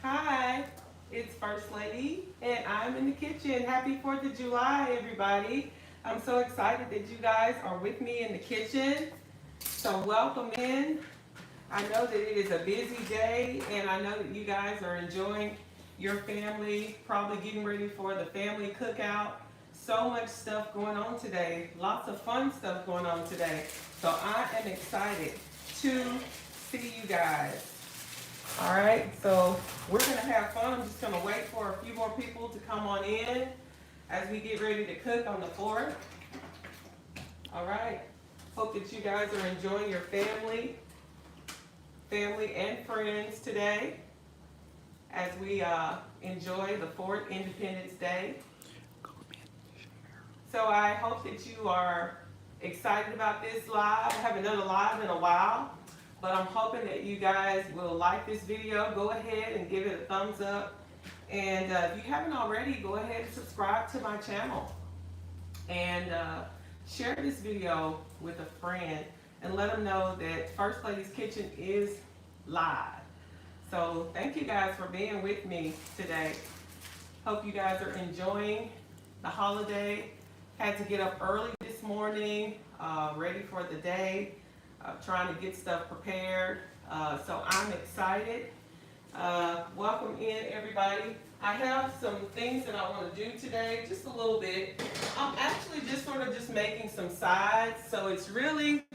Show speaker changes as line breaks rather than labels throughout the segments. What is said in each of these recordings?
Hi, it's First Lady, and I'm in the kitchen. Happy 4th of July, everybody. I'm so excited that you guys are with me in the kitchen. So, welcome in. I know that it is a busy day, and I know that you guys are enjoying your family, probably getting ready for the family cookout. So much stuff going on today, lots of fun stuff going on today. So, I am excited to see you guys. All right, so we're gonna have fun. I'm just gonna wait for a few more people to come on in as we get ready to cook on the 4th. All right, hope that you guys are enjoying your family and friends today as we enjoy the 4th Independence Day. So I hope that you are excited about this live. I haven't done a live in a while, but I'm hoping that you guys will like this video. Go ahead and give it a thumbs up. And if you haven't already, go ahead and subscribe to my channel. And share this video with a friend and let them know that First Lady's Kitchen is live. So thank you guys for being with me today. Hope you guys are enjoying the holiday. Had to get up early this morning, ready for the day, trying to get stuff prepared. So I'm excited. Welcome in, everybody. I have some things that I want to do today, just a little bit. I'm actually just sort of just making some sides, so it's really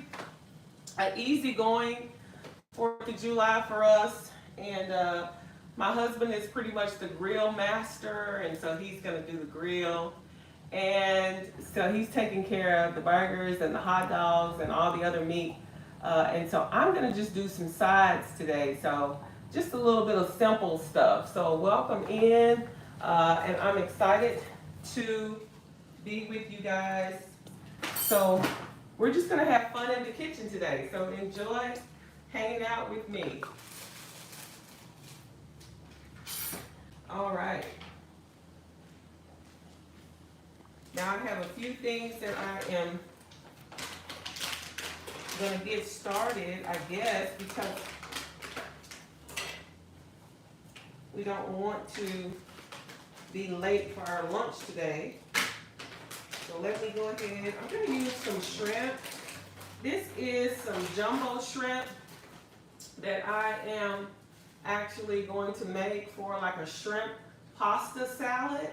an easygoing 4th of July for us. And my husband is pretty much the grill master, and so he's going to do the grill. And so he's taking care of the burgers and the hot dogs and all the other meat. And so I'm going to just do some sides today. So just a little bit of simple stuff. So welcome in. And I'm excited to be with you guys. So we're just going to have fun in the kitchen today. So enjoy hanging out with me. All right. Now I have a few things that I am going to get started, I guess, because we don't want to be late for our lunch today. So let me go ahead. I'm going to use some shrimp. This is some jumbo shrimp that I am actually going to make for like a shrimp pasta salad.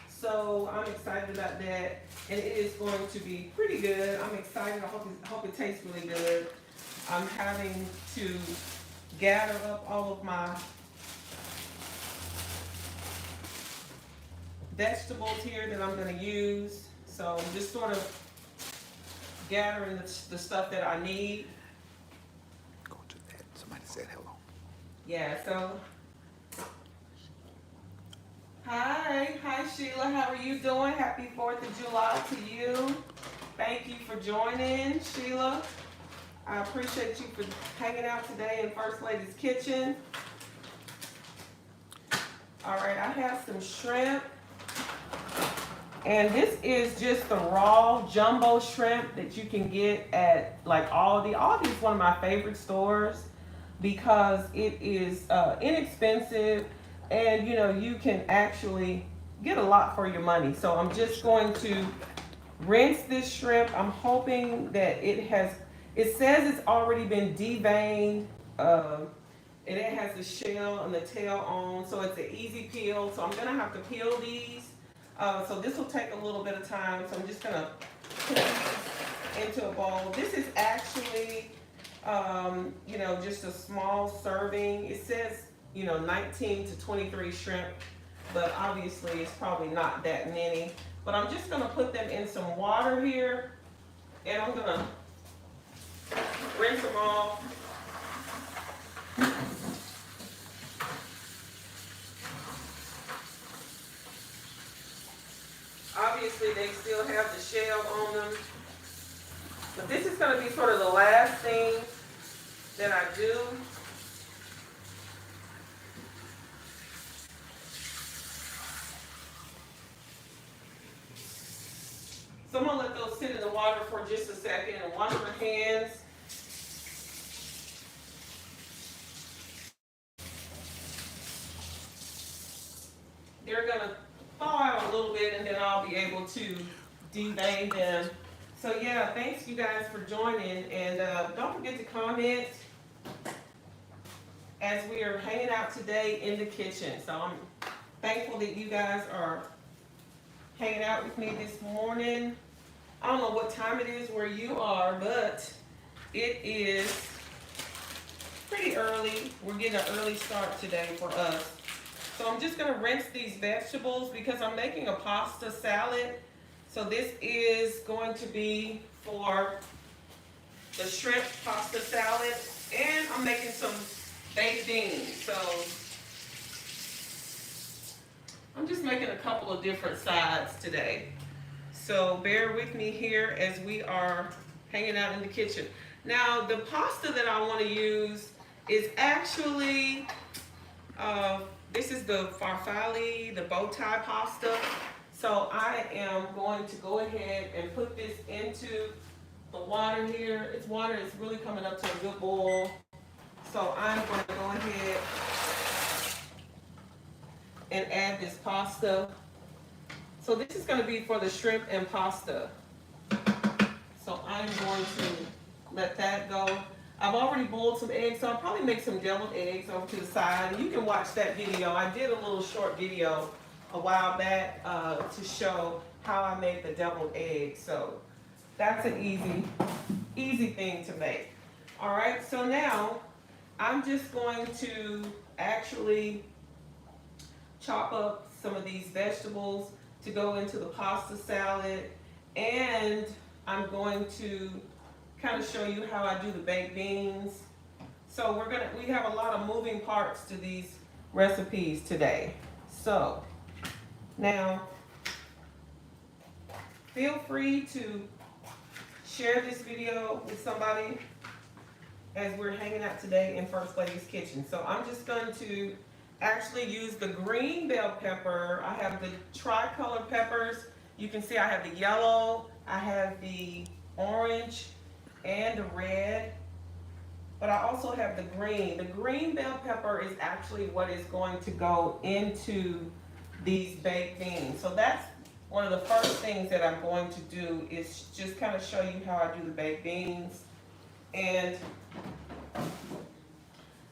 So I'm excited about that, and it is going to be pretty good. I'm excited. I hope it tastes really good. I'm having to gather up all of my vegetables here that I'm going to use. So I'm just sort of gathering the stuff that I need.
Go to that. Somebody said hello.
Yeah, so hi Sheila, how are you doing? Happy 4th of July to you. Thank you for joining, Sheila. I appreciate you for hanging out today in First Lady's Kitchen. All right, I have some shrimp. And this is just the raw jumbo shrimp that you can get at like Aldi. Aldi is one of my favorite stores because it is inexpensive, and you can actually get a lot for your money. So I'm just going to rinse this shrimp. I'm hoping that it says it's already been deveined, and it has the shell and the tail on, so it's an easy peel. So I'm gonna have to peel these. So this will take a little bit of time. So I'm just gonna put these into a bowl. This is actually just a small serving. It says, 19 to 23 shrimp, but obviously it's probably not that many. But I'm just gonna put them in some water here, and I'm gonna rinse them off. Obviously they still have the shell on them, but this is gonna be sort of the last thing that I do. So I'm gonna let those sit in the water for just a second and wash my hands. they're gonna thaw out a little bit, and then I'll be able to devein them. So yeah, thanks you guys for joining, and don't forget to comment as we are hanging out today in the kitchen. So I'm thankful that you guys are hanging out with me this morning. I don't know what time it is where you are, but it is pretty early. We're getting an early start today for us. So I'm just gonna rinse these vegetables because I'm making a pasta salad. So this is going to be for the shrimp pasta salad, and I'm making some baked beans. So I'm just making a couple of different sides today. So bear with me here as we are hanging out in the kitchen. Now the pasta that I want to use is actually, this is the farfalle, the bow tie pasta. So I am going to go ahead and put this into the water here. It's water is really coming up to a good boil. So I'm going to go ahead and add this pasta. So this is going to be for the shrimp and pasta. So I'm going to let that go. I've already boiled some eggs, so I'll probably make some deviled eggs over to the side. And you can watch that video. I did a little short video a while back to show how I made the deviled eggs. So that's an easy thing to make. All right, so now I'm just going to actually chop up some of these vegetables to go into the pasta salad, and I'm going to kind of show you how I do the baked beans. So we have a lot of moving parts to these recipes today. So now feel free to share this video with somebody as we're hanging out today in First Lady's Kitchen. So I'm just going to actually use the green bell pepper. I have the tricolor peppers. You can see I have the yellow, I have the orange, and the red, but I also have the green. The green bell pepper is actually what is going to go into these baked beans. So that's one of the first things that I'm going to do, is just kind of show you how I do the baked beans. And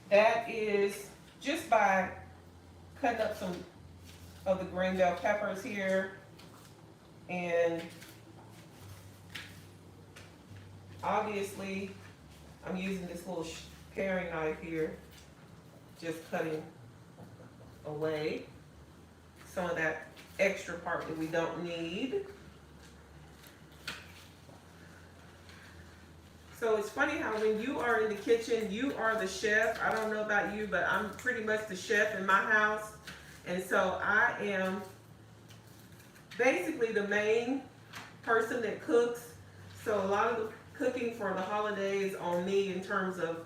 that is just by cutting up some of the green bell peppers here, and obviously I'm using this little paring knife here, just cutting away some of that extra part that we don't need. So it's funny how when you are in the kitchen, you are the chef. I don't know about you, but I'm pretty much the chef in my house. And so I am basically the main person that cooks. So a lot of the cooking for the holidays on me in terms of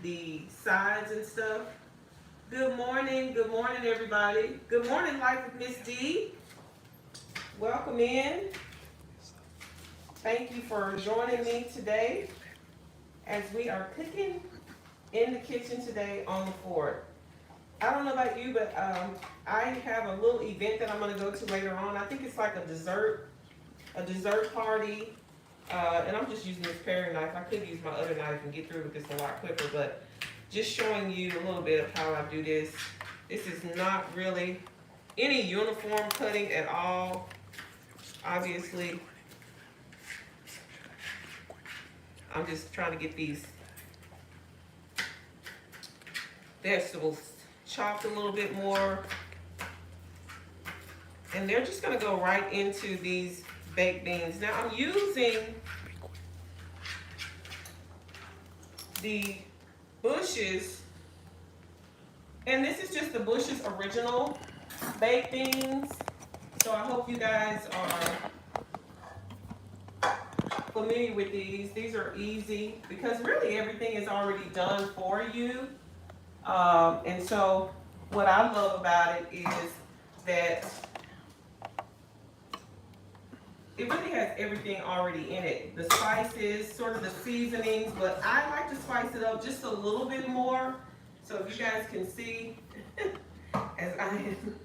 the sides and stuff. Good morning everybody. Good morning, Life with Miss D. Welcome in. Thank you for joining me today as we are cooking in the kitchen today on the fort. I don't know about you, but I have a little event that I'm going to go to later on. I think it's like a dessert party. And I'm just using this paring knife. I could use my other knife and get through with this a lot quicker, but just showing you a little bit of how I do this. This is not really any uniform cutting at all. Obviously, I'm just trying to get these vegetables chopped a little bit more. And they're just gonna go right into these baked beans. Now I'm using the Bush's, and this is just the Bush's original baked beans. So I hope you guys are familiar with these. These are easy because really everything is already done for you. And so what I love about it is that it really has everything already in it. The spices, sort of the seasonings, but I like to spice it up just a little bit more. So if you guys can see, as I am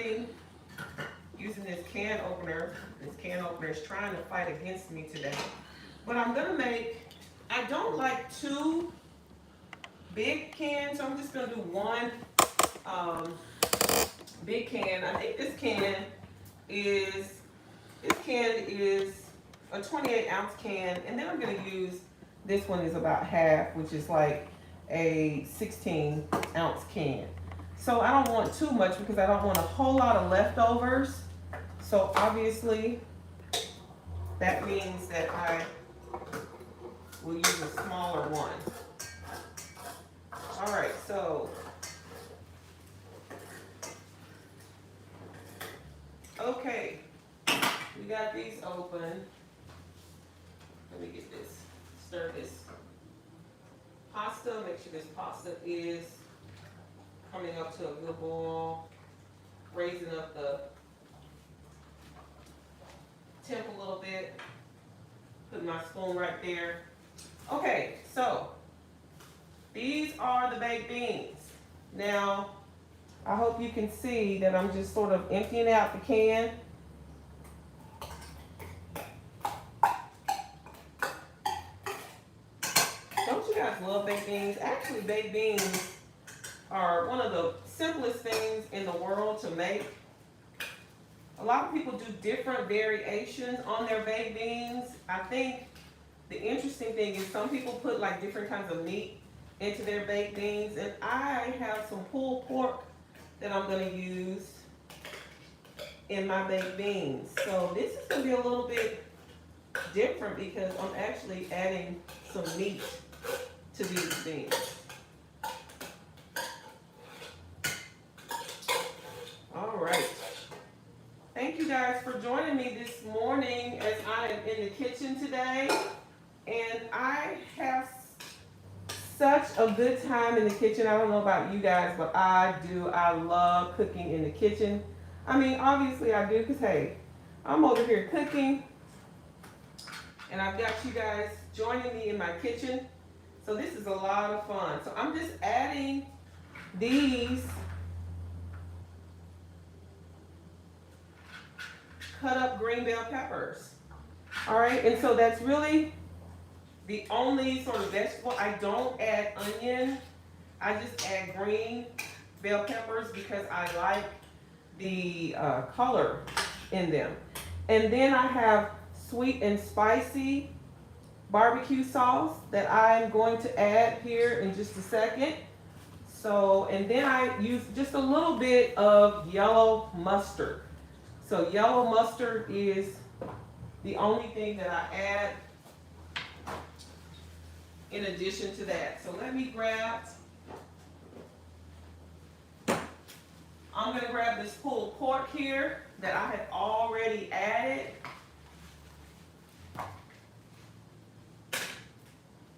starting using this can opener. This can opener is trying to fight against me today. But I'm gonna make, I don't like two big cans, so I'm just gonna do one big can. I think this can is a 28-ounce can, and then I'm gonna use, this one is about half, which is like a 16-ounce can. So I don't want too much because I don't want a whole lot of leftovers. So obviously, that means that I will use a smaller one. All right, so okay, we got these open. Let me get this, stir this pasta, make sure this pasta is coming up to a good boil, raising up the temp a little bit, put my spoon right there. Okay, so these are the baked beans. Now, I hope you can see that I'm just sort of emptying out the can. Don't you guys love baked beans? Actually, baked beans are one of the simplest things in the world to make. A lot of people do different variations on their baked beans. I think the interesting thing is some people put like different kinds of meat into their baked beans, and I have some pulled pork that I'm gonna use in my baked beans. So this is gonna be a little bit different because I'm actually adding some meat to these beans. All right. Thank you guys for joining me this morning as I am in the kitchen today. And I have such a good time in the kitchen. I don't know about you guys, but I do. I love cooking in the kitchen. I mean, obviously I do because, hey, I'm over here cooking. And I've got you guys joining me in my kitchen. So this is a lot of fun. So I'm just adding these cut up green bell peppers. All right, and so that's really the only sort of vegetable. I don't add onion. I just add green bell peppers because I like the color in them. And then I have sweet and spicy barbecue sauce that I'm going to add here in just a second. So, and then I use just a little bit of yellow mustard. So yellow mustard is the only thing that I add in addition to that. So let me grab, I'm gonna grab this pulled pork here that I had already added.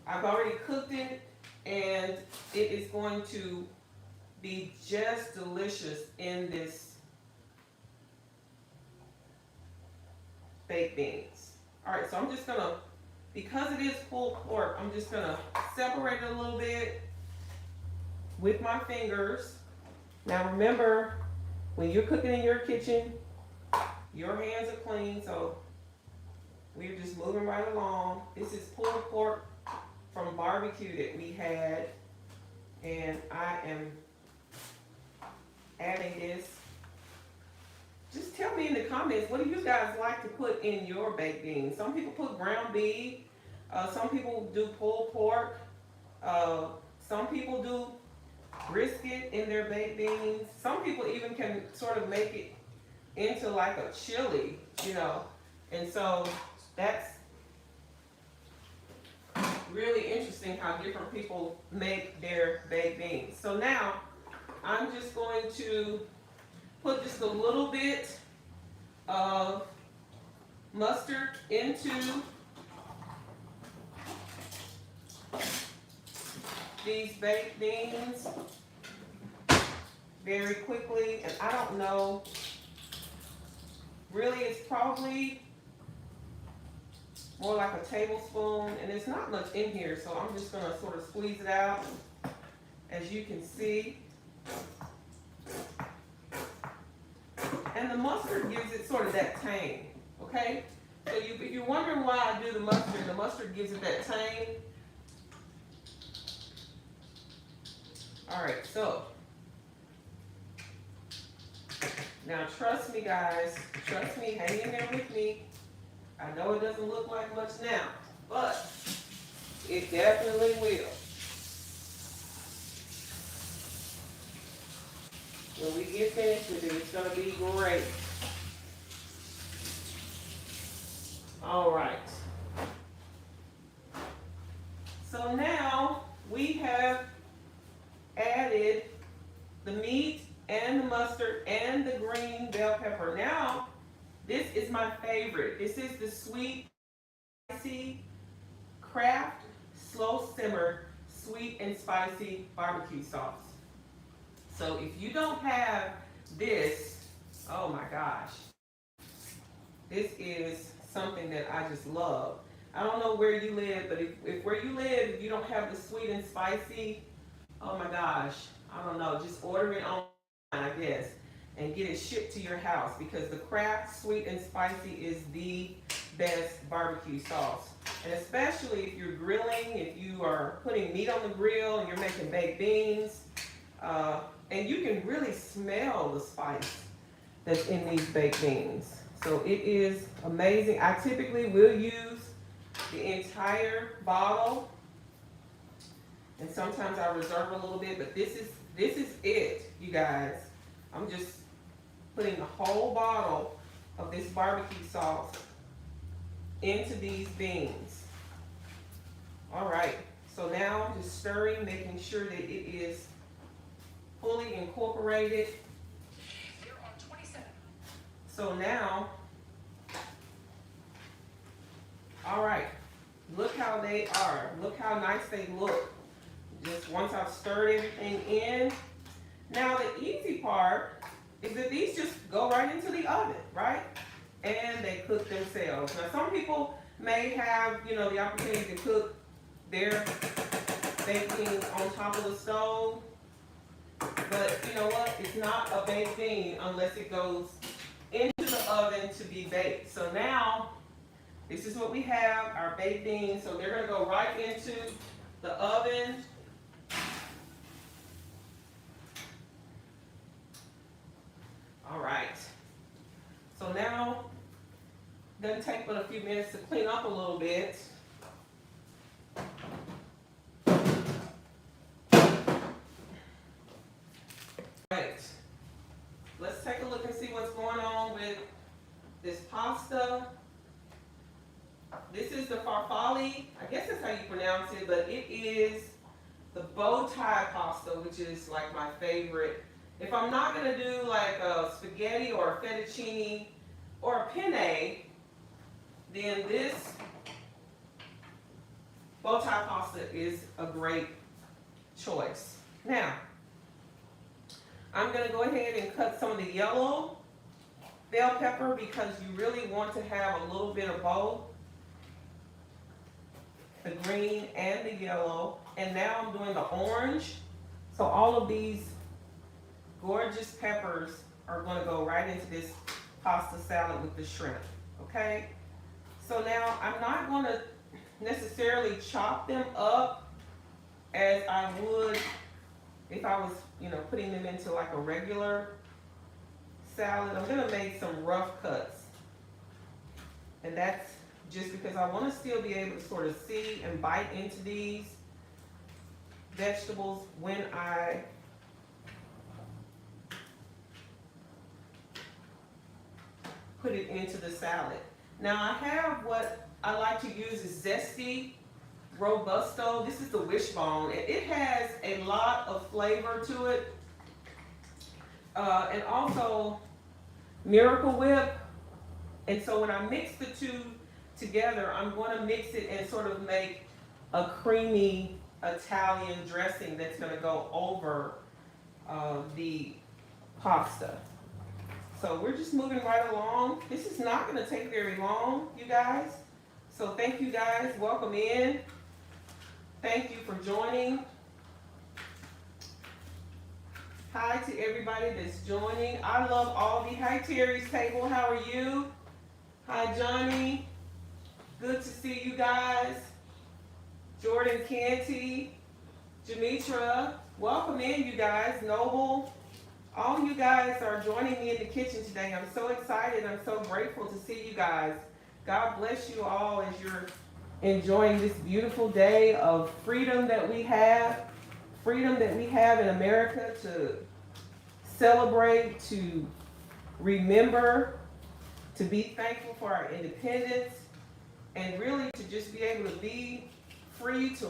I've already cooked it and it is going to be just delicious in this baked beans. All right, so I'm just gonna, because it is pulled pork, I'm just gonna separate it a little bit with my fingers. Now remember, when you're cooking in your kitchen, your hands are clean, so we're just moving right along. This is pulled pork from barbecue that we had, and I am adding this. Just tell me in the comments, what do you guys like to put in your baked beans? Some people put ground beef, some people do pulled pork, some people do brisket in their baked beans. Some people even can sort of make it into like a chili, you know. And so that's really interesting how different people make their baked beans. So now I'm just going to put just a little bit of mustard into these baked beans very quickly. And I don't know, really it's probably more like a tablespoon, and there's not much in here, so I'm just gonna sort of squeeze it out, as you can see. And the mustard gives it sort of that tang, okay? So if you're wondering why I do the mustard gives it that tang. All right, so now trust me guys, trust me, hang in there with me. I know it doesn't look like much now, but it definitely will. When we get finished with it, it's gonna be great. All right. So now we have added the meat and the mustard and the green bell pepper. Now, this is my favorite. This is the sweet, spicy, Kraft slow simmer, sweet and spicy barbecue sauce. So if you don't have this, oh my gosh, this is something that I just love. I don't know where you live, but if where you live, if you don't have the sweet and spicy, oh my gosh, I don't know, just order it online, I guess, and get it shipped to your house, because the Kraft sweet and spicy is the best barbecue sauce. And especially if you're grilling, if you are putting meat on the grill and you're making baked beans, and you can really smell the spice that's in these baked beans. So it is amazing. I typically will use the entire bottle, and sometimes I reserve a little bit, but this is it, you guys. I'm just putting the whole bottle of this barbecue sauce into these beans. All right, so now I'm just stirring, making sure that it is fully incorporated. So now, all right, look how they are. Look how nice they look. Just once I've stirred everything in. Now the easy part is that these just go right into the oven, right? And they cook themselves. Now some people may have, the opportunity to cook their baked beans on top of the stove. But you know what? It's not a baked bean unless it goes into the oven to be baked. So now, this is what we have, our baked beans. So they're gonna go right into the oven. All right. So now, it's gonna take but a few minutes to clean up a little bit. Right. Let's take a look and see what's going on with this pasta. This is the farfalle. I guess that's how you pronounce it, but it is the bow tie pasta, which is like my favorite. If I'm not gonna do like a spaghetti or a fettuccine or a penne, then this bow tie pasta is a great choice. Now, I'm gonna go ahead and cut some of the yellow bell pepper because you really want to have a little bit of both, the green and the yellow. And now I'm doing the orange. So all of these gorgeous peppers are gonna go right into this pasta salad with the shrimp, okay? So now I'm not gonna necessarily chop them up as I would if I was, putting them into like a regular salad. I'm gonna make some rough cuts. And that's just because I wanna still be able to sort of see and bite into these vegetables when I put it into the salad. Now I have what I like to use is Zesty Robusto. This is the wishbone. It has a lot of flavor to it. And also Miracle Whip. And so when I mix the two together, I'm going to mix it and sort of make a creamy Italian dressing that's going to go over the pasta. So we're just moving right along. This is not going to take very long, you guys. So thank you guys. Welcome in. Thank you for joining. Hi hi to everybody that's joining. I love Aldi. Hi, Terry's Table. How are you? Hi, Johnny. Good to see you guys. Jordan Canty, Jamitra. Welcome in, you guys. Noble. All you guys are joining me in the kitchen today. I'm so excited. I'm so grateful to see you guys. God bless you all as you're enjoying this beautiful day of freedom that we have. Freedom that we have in America to celebrate, to remember, to be thankful for our independence, and really to just be able to be free to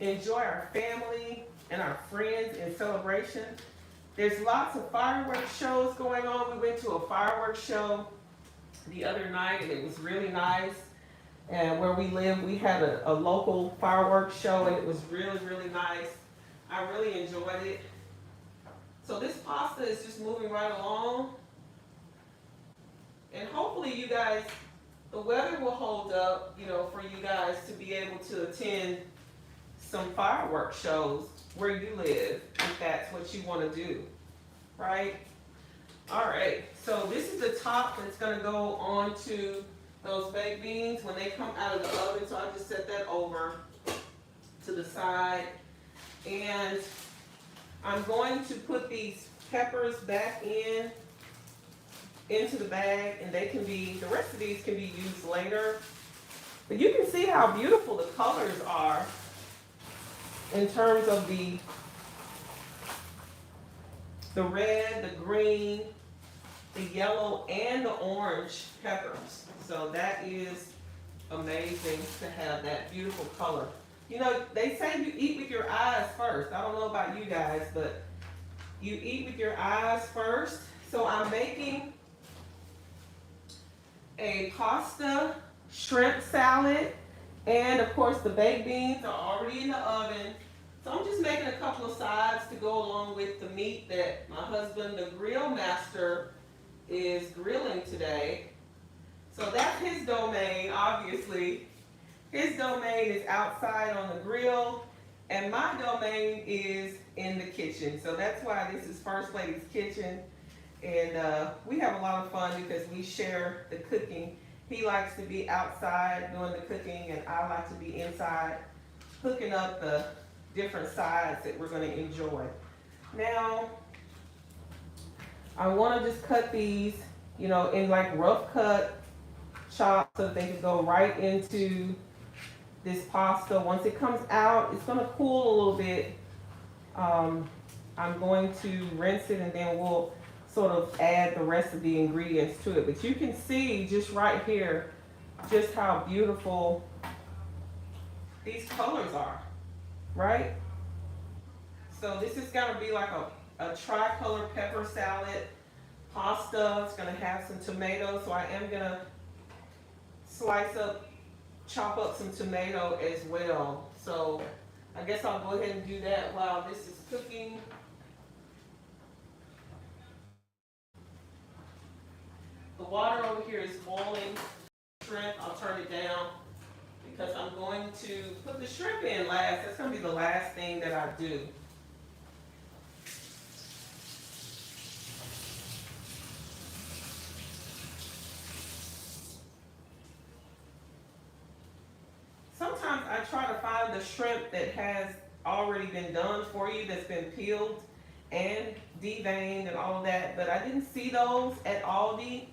enjoy our family and our friends in celebration. There's lots of fireworks shows going on. We went to a fireworks show the other night and it was really nice. And where we live, we had a local fireworks show and it was really, really nice. I really enjoyed it. So this pasta is just moving right along. And hopefully you guys, the weather will hold up, you know, for you guys to be able to attend some fireworks shows where you live, if that's what you want to do, right? All right, so this is the top that's going to go on to those baked beans when they come out of the oven. So I just set that over to the side. And I'm going to put these peppers back into the bag, and they can be, the rest of these can be used later. But you can see how beautiful the colors are in terms of the red, the green, the yellow, and the orange peppers. So that is amazing to have that beautiful color. You know, they say you eat with your eyes first. I don't know about you guys, but you eat with your eyes first. So I'm making a pasta shrimp salad, and of course the baked beans are already in the oven. So I'm just making a couple of sides to go along with the meat that my husband, the grill master, is grilling today. So that's his domain, obviously. His domain is outside on the grill, and my domain is in the kitchen. So that's why this is First Lady's Kitchen. And we have a lot of fun because we share the cooking. He likes to be outside doing the cooking, and I like to be inside hooking up the different sides that we're going to enjoy. Now, I want to just cut these, you know, in like rough cut chops so that they can go right into this pasta. Once it comes out, it's going to cool a little bit. I'm going to rinse it and then we'll sort of add the rest of the ingredients to it. But you can see just right here just how beautiful these colors are, right? So this is going to be like a tricolor pepper salad pasta. It's going to have some tomatoes, so I am going to chop up some tomato as well. So I guess I'll go ahead and do that while this is cooking. The water over here is boiling. Shrimp, I'll turn it down because I'm going to put the shrimp in last. That's going to be the last thing that I do. Sometimes I try to find the shrimp that has already been done for you, that's been peeled and deveined and all of that, but I didn't see those at Aldi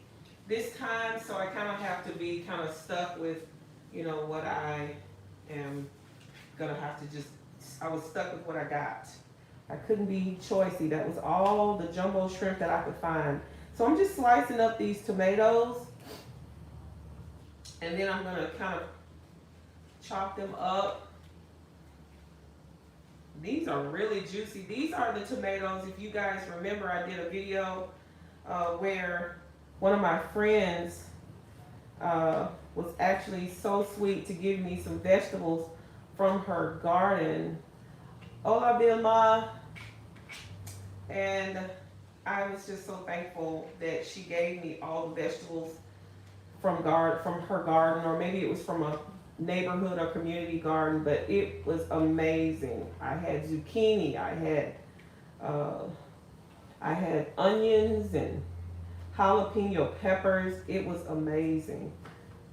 this time, so I kind of have to be kind of stuck with, you know, what I am gonna have to I was stuck with what I got. I couldn't be choicy. That was all the jumbo shrimp that I could find. So I'm just slicing up these tomatoes, and then I'm gonna kind of chop them up. These are really juicy. These are the tomatoes. If you guys remember, I did a video where one of my friends was actually so sweet to give me some vegetables from her garden. Hola, Vilma. And I was just so thankful that she gave me all the vegetables from her garden, or maybe it was from a neighborhood or community garden, but it was amazing. I had zucchini, I had I had onions and jalapeno peppers. It was amazing.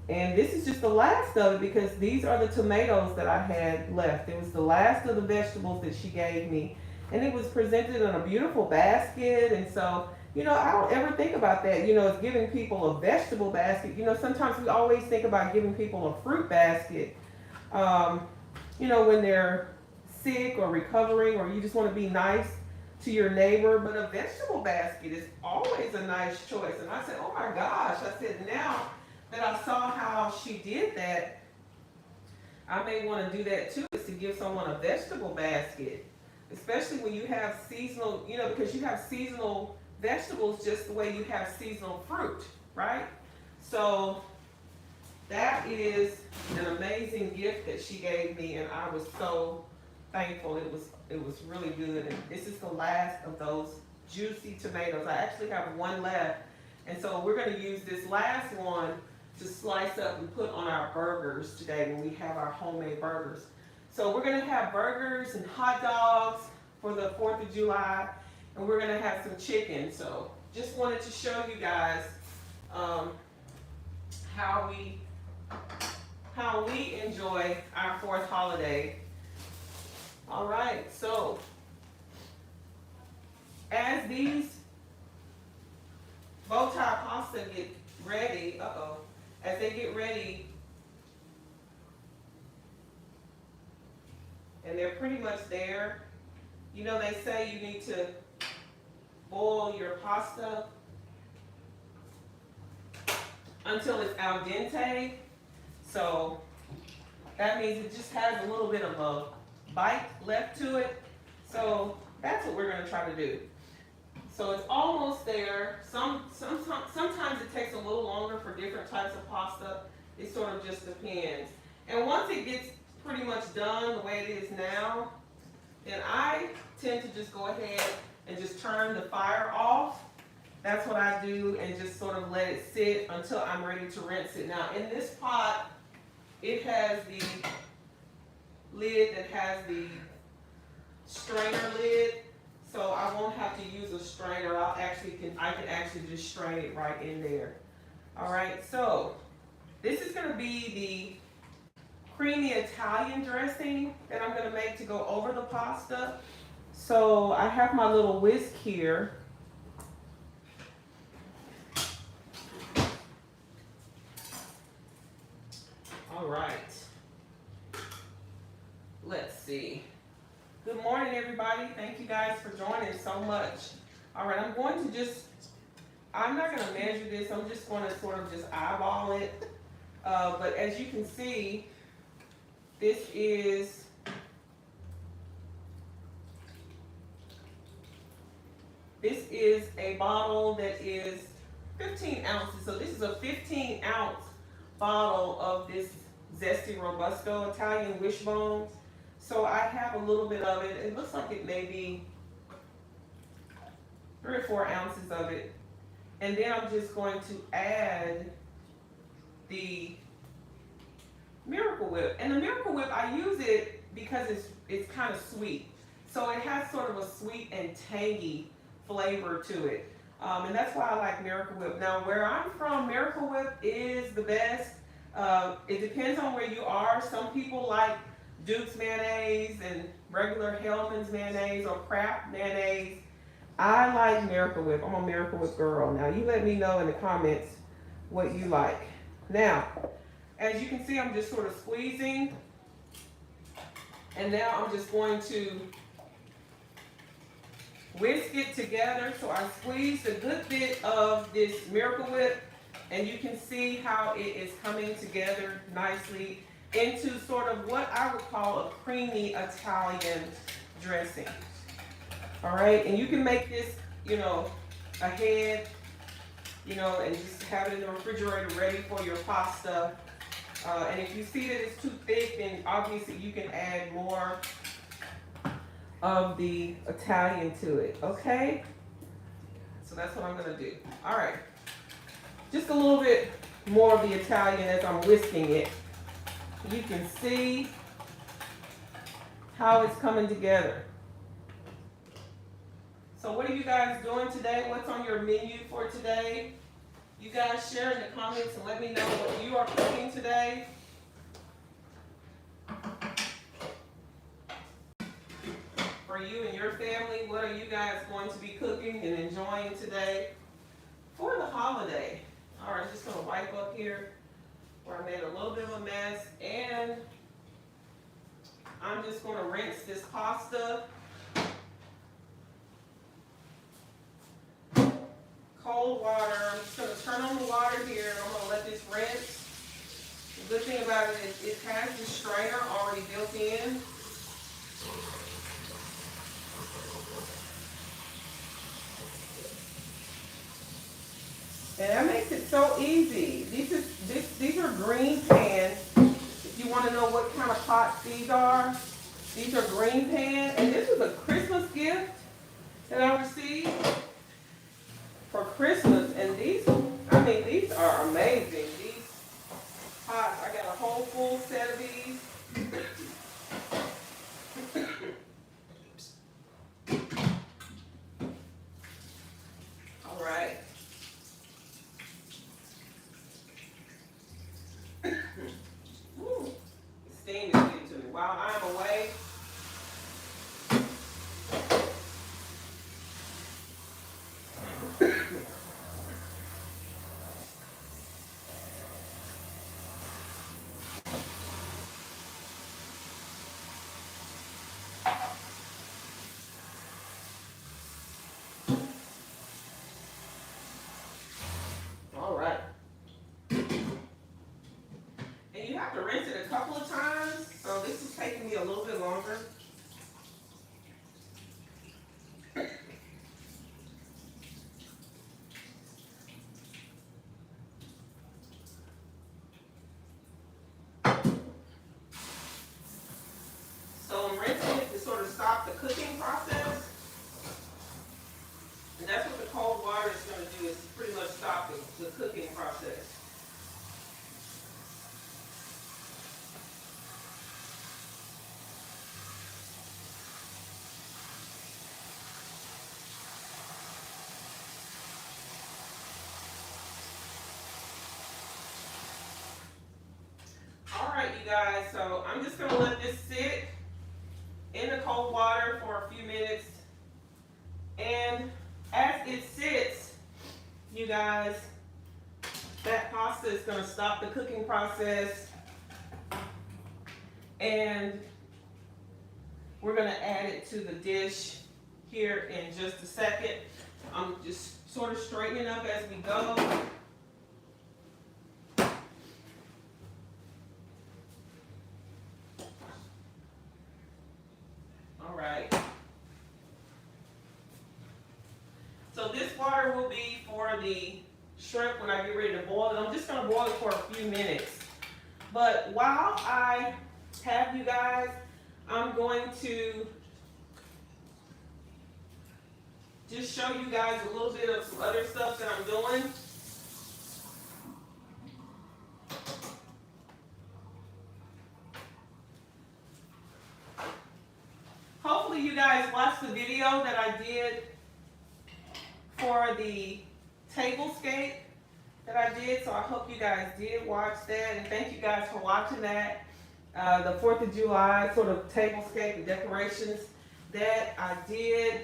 And this is just the last of it because these are the tomatoes that I had left. It was the last of the vegetables that she gave me. And it was presented in a beautiful basket. And so, you know, I don't ever think about that, you know, as giving people a vegetable basket. You know, sometimes we always think about giving people a fruit basket, you know, when they're sick or recovering or you just want to be nice to your neighbor. But a vegetable basket is always a nice choice. And I said, oh my gosh, I said, now that I saw how she did that, I may want to do that too, is to give someone a vegetable basket. Especially when you have seasonal, you know, because you have seasonal vegetables just the way you have seasonal fruit, right? So that is an amazing gift that she gave me, and I was so thankful. It was really good, and this is the last of those juicy tomatoes. I actually have one left, and so we're going to use this last one to slice up and put on our burgers today when we have our homemade burgers. So we're going to have burgers and hot dogs for the 4th of July, and we're going to have some chicken. So just wanted to show you guys how we enjoy our 4th holiday. All right, so as these bow tie pasta get ready, as they get ready, and they're pretty much there. You know, they say you need to boil your pasta until it's al dente. So that means it just has a little bit of a bite left to it. So that's what we're going to try to do. So it's almost there. Sometimes it takes a little longer for different types of pasta. It sort of just depends. And once it gets pretty much done the way it is now, then I tend to just go ahead and just turn the fire off. That's what I do, and just sort of let it sit until I'm ready to rinse it. Now in this pot, it has the lid that has the strainer lid, so I won't have to use a strainer. I can actually just strain it right in there. All right, so this is going to be the creamy Italian dressing that I'm going to make to go over the pasta. So I have my little whisk here. All right. Let's see. Good morning, everybody. Thank you guys for joining so much. All right, I'm not going to measure this. I'm just going to sort of just eyeball it. But as you can see, this is a bottle that is 15 ounces. So this is a 15-ounce bottle of this Zesty Robusto Italian wishbone. So I have a little bit of it. It looks like it may be 3 or 4 ounces of it. And then I'm just going to add the Miracle Whip. And the Miracle Whip, I use it because it's kind of sweet. So it has sort of a sweet and tangy flavor to it. And that's why I like Miracle Whip. Now, where I'm from, Miracle Whip is the best. It depends on where you are. Some people like Duke's mayonnaise and regular Hellmann's mayonnaise or Kraft mayonnaise. I like Miracle Whip. I'm a Miracle Whip girl. Now, you let me know in the comments what you like. Now, as you can see, I'm just sort of squeezing. And now I'm just going to whisk it together. So I squeezed a good bit of this Miracle Whip, and you can see how it is coming together nicely into sort of what I would call a creamy Italian dressing. All right, and you can make this, you know, ahead, you know, and just have it in the refrigerator ready for your pasta. And if you see that it's too thick, then obviously you can add more of the Italian to it, okay? So that's what I'm gonna do. All right, just a little bit more of the Italian as I'm whisking it. You can see how it's coming together. So what are you guys doing today? What's on your menu for today? You guys share in the comments and let me know what you are cooking today. For you and your family, what are you guys going to be cooking and enjoying today for the holiday? All right, I'm just gonna wipe up here where I made a little bit of a mess, and I'm just gonna rinse this pasta. Cold water. I'm just going to turn on the water here. I'm going to let this rinse. The good thing about it is it has the strainer already built in. And that makes it so easy. These are green pans. If you want to know what kind of pots these are green pans. And this is a Christmas gift that I received for Christmas, and these are amazing. These pots, I got a whole full set of these. All right. Woo, the steam is getting to me while I'm away. All right. And you have to rinse it a couple of times, so this is taking me a little bit longer. So I'm rinsing it to sort of stop the cooking process. And that's what the cold water is going to do, is pretty much stop the cooking process. All right, you guys, so I'm just going to let this sit in the cold water for a few minutes. And as it sits, you guys, that pasta is going to stop the cooking process. And we're going to add it to the dish here in just a second. I'm just sort of straightening up as we go. All right. So this water will be for the shrimp when I get ready to boil it. I'm just going to boil it for a few minutes. But while I have you guys, I'm going to just show you guys a little bit of some other stuff that I'm doing. Hopefully you guys watched the video that I did for the tablescape that I did, so I hope you guys did watch that, and thank you guys for watching that. The 4th of July sort of tablescape and decorations that I did.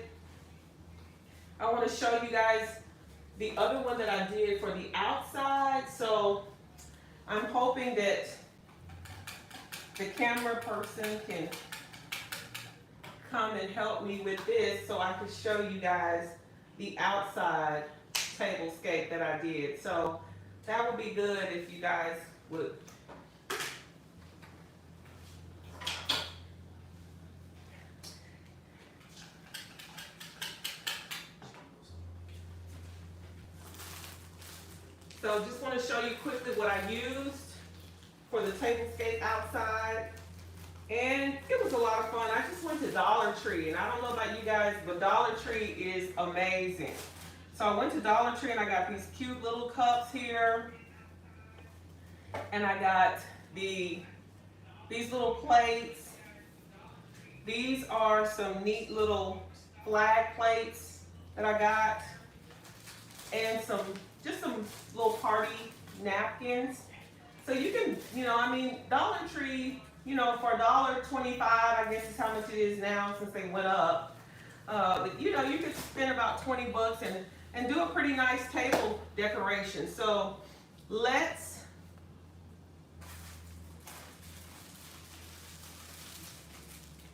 I want to show you guys the other one that I did for the outside, so I'm hoping that the camera person can come and help me with this so I can show you guys the outside tablescape that I did. So that would be good if you guys would. So just want to show you quickly what I used for the tablescape outside. And it was a lot of fun. I just went to Dollar Tree, and I don't know about you guys, but Dollar Tree is amazing. So I went to Dollar Tree and I got these cute little cups here. And I got these little plates. These are some neat little flag plates that I got, and just some little party napkins. So you can, I mean, Dollar Tree, for $1.25, I guess is how much it is now since they went up. But you could spend about 20 bucks and do a pretty nice table decoration. So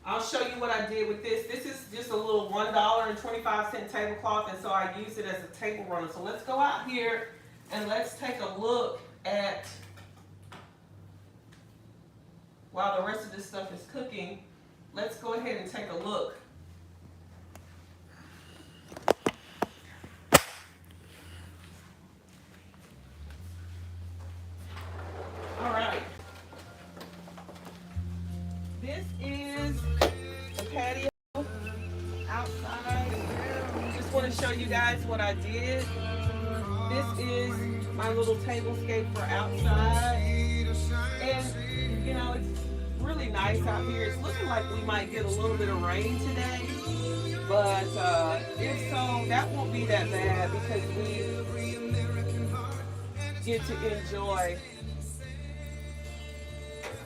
I'll show you what I did with this. This is just a little $1.25 tablecloth, and so I use it as a table runner. So let's go out here and let's take a look at, while the rest of this stuff is cooking, let's go ahead and take a look. All right. This is the patio outside. Just want to show you guys what I did. This is my little tablescape for outside. And, it's really nice out here. It's looking like we might get a little bit of rain today. But if so, that won't be that bad because we get to enjoy,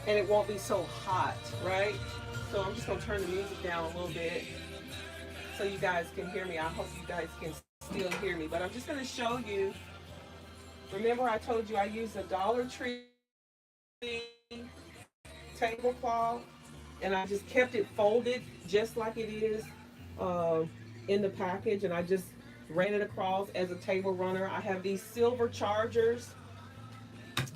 and it won't be so hot, right? So I'm just gonna turn the music down a little bit so you guys can hear me. I hope you guys can still hear me, but I'm just gonna show you. Remember I told you I used a Dollar Tree tablecloth, and I just kept it folded just like it is in the package, and I just ran it across as a table runner. I have these silver chargers,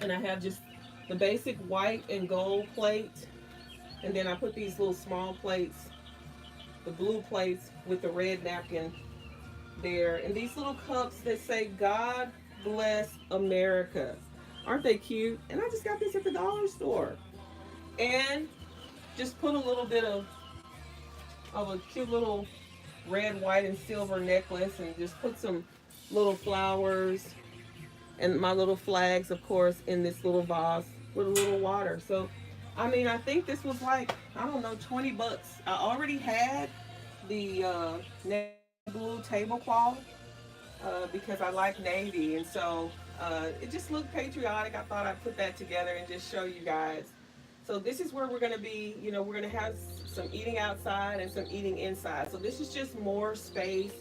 and I have just the basic white and gold plate, and then I put these little small plates, the blue plates with the red napkin there, and these little cups that say God bless America. Aren't they cute? And I just got this at the dollar store, and just put a little bit of a cute little red, white, and silver necklace, and just put some little flowers and my little flags, of course, in this little vase with a little water. So, I mean, I think this was like, I don't know, 20 bucks. I already had the navy blue tablecloth because I like navy, and so it just looked patriotic. I thought I'd put that together and just show you guys. So this is where we're gonna be, we're gonna have some eating outside and some eating inside. So this is just more space.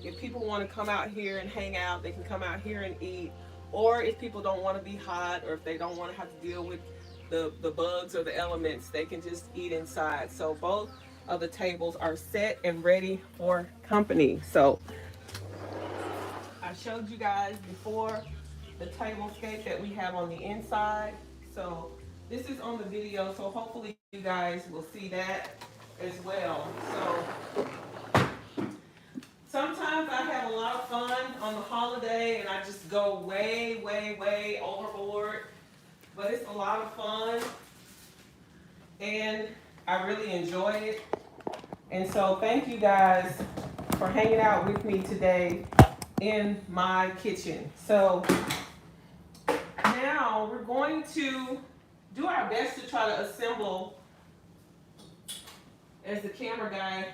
If people wanna come out here and hang out, they can come out here and eat. Or if people don't wanna be hot, or if they don't wanna have to deal with the bugs or the elements, they can just eat inside. So both of the tables are set and ready for company. So I showed you guys before the tablescape that we have on the inside. So this is on the video, so hopefully you guys will see that as well. So sometimes I have a lot of fun on the holiday and I just go way, way, way overboard, but it's a lot of fun and I really enjoy it. And so thank you guys for hanging out with me today in my kitchen. So now we're going to do our best to try to assemble, as the camera guy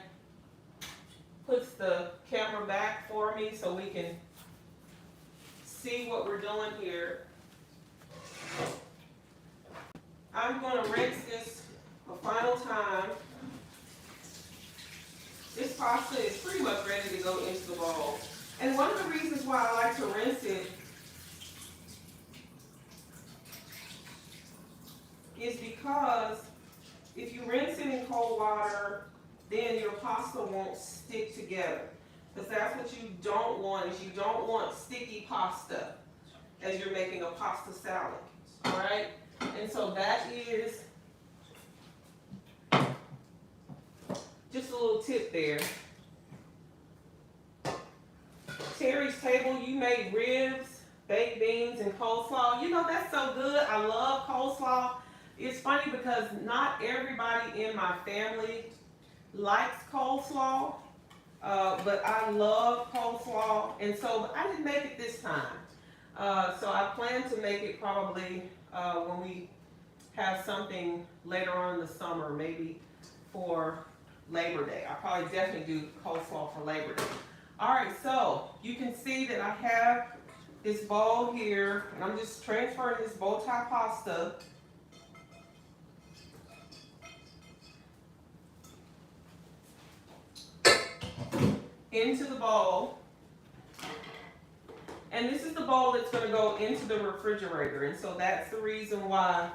puts the camera back for me so we can see what we're doing here. I'm going to rinse this a final time. This pasta is pretty much ready to go into the bowl. And one of the reasons why I like to rinse it is because if you rinse it in cold water, then your pasta won't stick together. Because that's what you don't want, is you don't want sticky pasta as you're making a pasta salad. All right? And so that is just a little tip there. Terry's Table, you made ribs, baked beans, and coleslaw. That's so good. I love coleslaw. It's funny because not everybody in my family likes coleslaw, but I love coleslaw, and so I didn't make it this time. So I plan to make it probably when we have something later on in the summer, maybe for Labor Day. I'll probably definitely do coleslaw for Labor Day. All right, so you can see that I have this bowl here, and I'm just transferring this bow tie pasta into the bowl. And this is the bowl that's going to go into the refrigerator. And so that's the reason why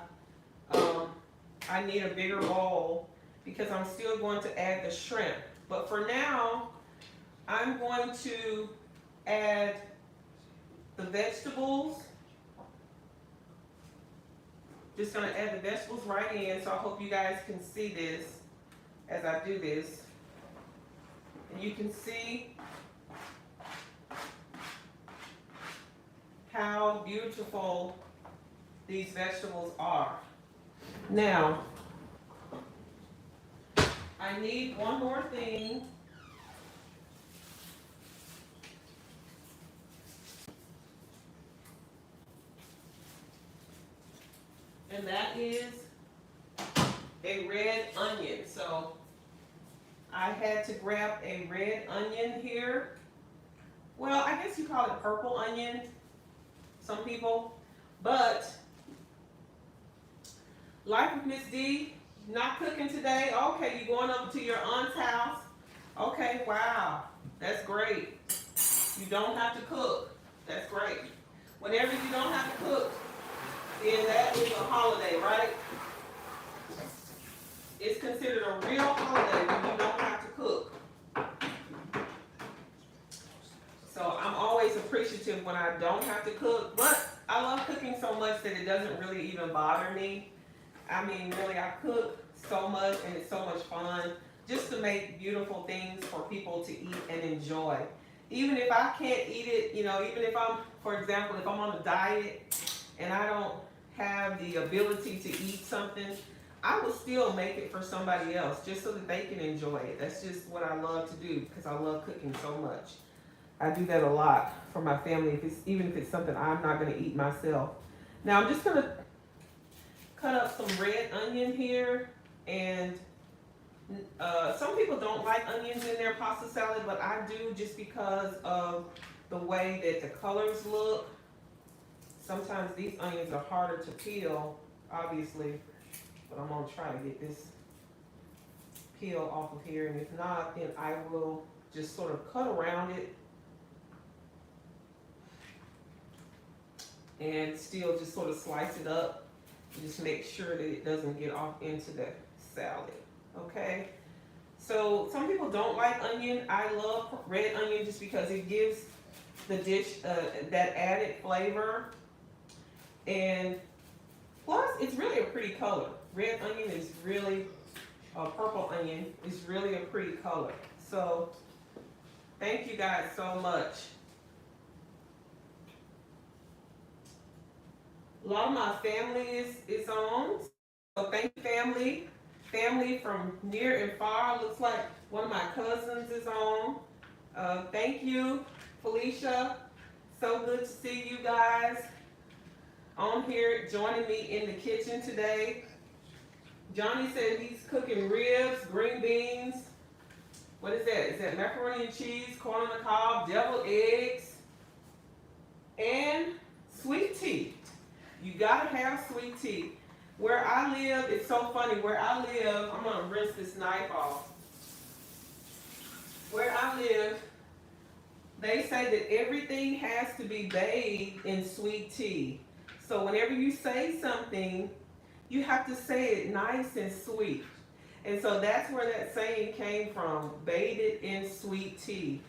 I need a bigger bowl, because I'm still going to add the shrimp. But for now, I'm going to add the vegetables. Just going to add the vegetables right in. So I hope you guys can see this as I do this. And you can see how beautiful these vegetables are. Now, I need one more thing. And that is a red onion. So I had to grab a red onion here. Well, I guess you call it purple onion, some people. But Life with Miss D, not cooking today. Okay, you going over to your aunt's house. Okay, wow, that's great. You don't have to cook. That's great. Whenever you don't have to cook, then that is a holiday, right? It's considered a real holiday when you don't have to cook. So I'm always appreciative when I don't have to cook, but I love cooking so much that it doesn't really even bother me. I mean, really, I cook so much and it's so much fun just to make beautiful things for people to eat and enjoy. Even if I can't eat it, you know, even if I'm, for example, if I'm on a diet and I don't have the ability to eat something, I will still make it for somebody else just so that they can enjoy it. That's just what I love to do because I love cooking so much. I do that a lot for my family, even if it's something I'm not going to eat myself. Now I'm just going to cut up some red onion here, and some people don't like onions in their pasta salad, but I do just because of the way that the colors look. Sometimes these onions are harder to peel, obviously, but I'm going to try to get this peel off of here, and if not, then I will just sort of cut around it and still just sort of slice it up. Just make sure that it doesn't get off into the salad, okay? So some people don't like onion. I love red onion just because it gives the dish that added flavor. And plus, it's really a pretty color. Red onion is really, purple onion is really a pretty color. So thank you guys so much. A lot of my family is on, so thank you, family. Family from near and far. Looks like one of my cousins is on. Thank you, Felicia. So good to see you guys on here joining me in the kitchen today. Johnny said he's cooking ribs, green beans. What is that? Is that macaroni and cheese, corn on the cob, deviled eggs, and sweet tea. You gotta have sweet tea. Where I live, it's so funny. Where I live, I'm gonna rinse this knife off. Where I live, they say that everything has to be bathed in sweet tea. So whenever you say something, you have to say it nice and sweet. And so that's where that saying came from, bathed in sweet tea.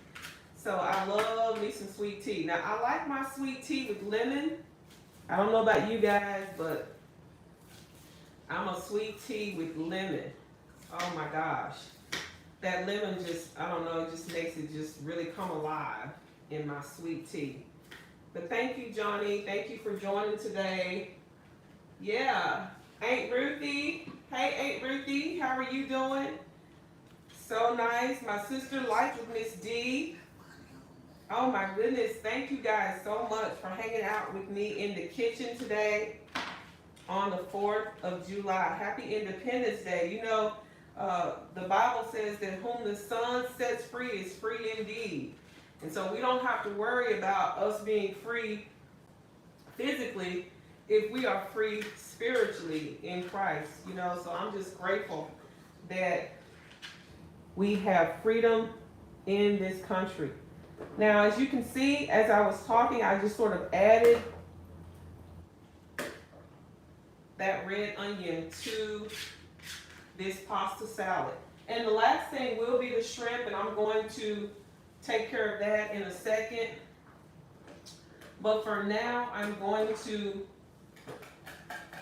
So I love me some sweet tea. Now I like my sweet tea with lemon. I don't know about you guys, but I'm a sweet tea with lemon. Oh my gosh. That lemon just, I don't know, it just makes it just really come alive in my sweet tea. But thank you, Johnny. Thank you for joining today. Yeah. Aunt Ruthie. Hey, Aunt Ruthie. How are you doing? So nice. My sister, Life with Miss D. Oh my goodness, thank you guys so much for hanging out with me in the kitchen today on the 4th of July. Happy Independence Day. You know, the Bible says that whom the Son sets free is free indeed. And so we don't have to worry about us being free physically if we are free spiritually in Christ, you know. So I'm just grateful that we have freedom in this country. Now, as you can see, as I was talking, I just sort of added that red onion to this pasta salad. And the last thing will be the shrimp, and I'm going to take care of that in a second. But for now, I'm going to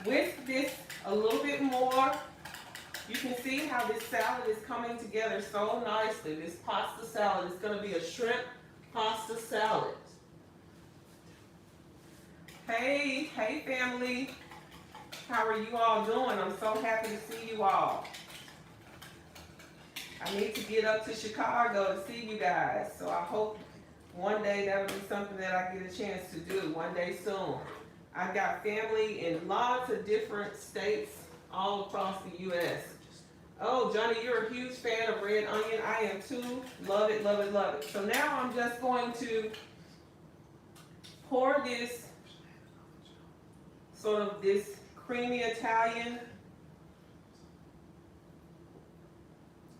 whisk this a little bit more. You can see how this salad is coming together so nicely. This pasta salad is going to be a shrimp pasta salad. Hey family. How are you all doing? I'm so happy to see you all. I need to get up to Chicago to see you guys. So I hope one day that'll be something that I get a chance to do one day soon. I've got family in lots of different states all across the U.S. Oh, Johnny, you're a huge fan of red onion. I am too. Love it, love it, love it. So now I'm just going to pour this sort of this creamy Italian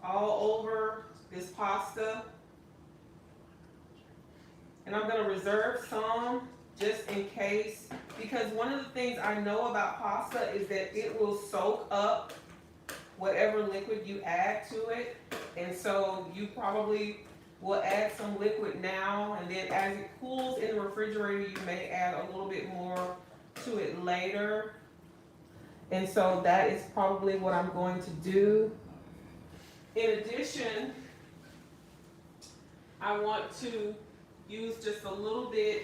all over this pasta. And I'm going to reserve some just in case, because one of the things I know about pasta is that it will soak up whatever liquid you add to it. And so you probably will add some liquid now, and then as it cools in the refrigerator, you may add a little bit more to it later. And so that is probably what I'm going to do. In addition, I want to use just a little bit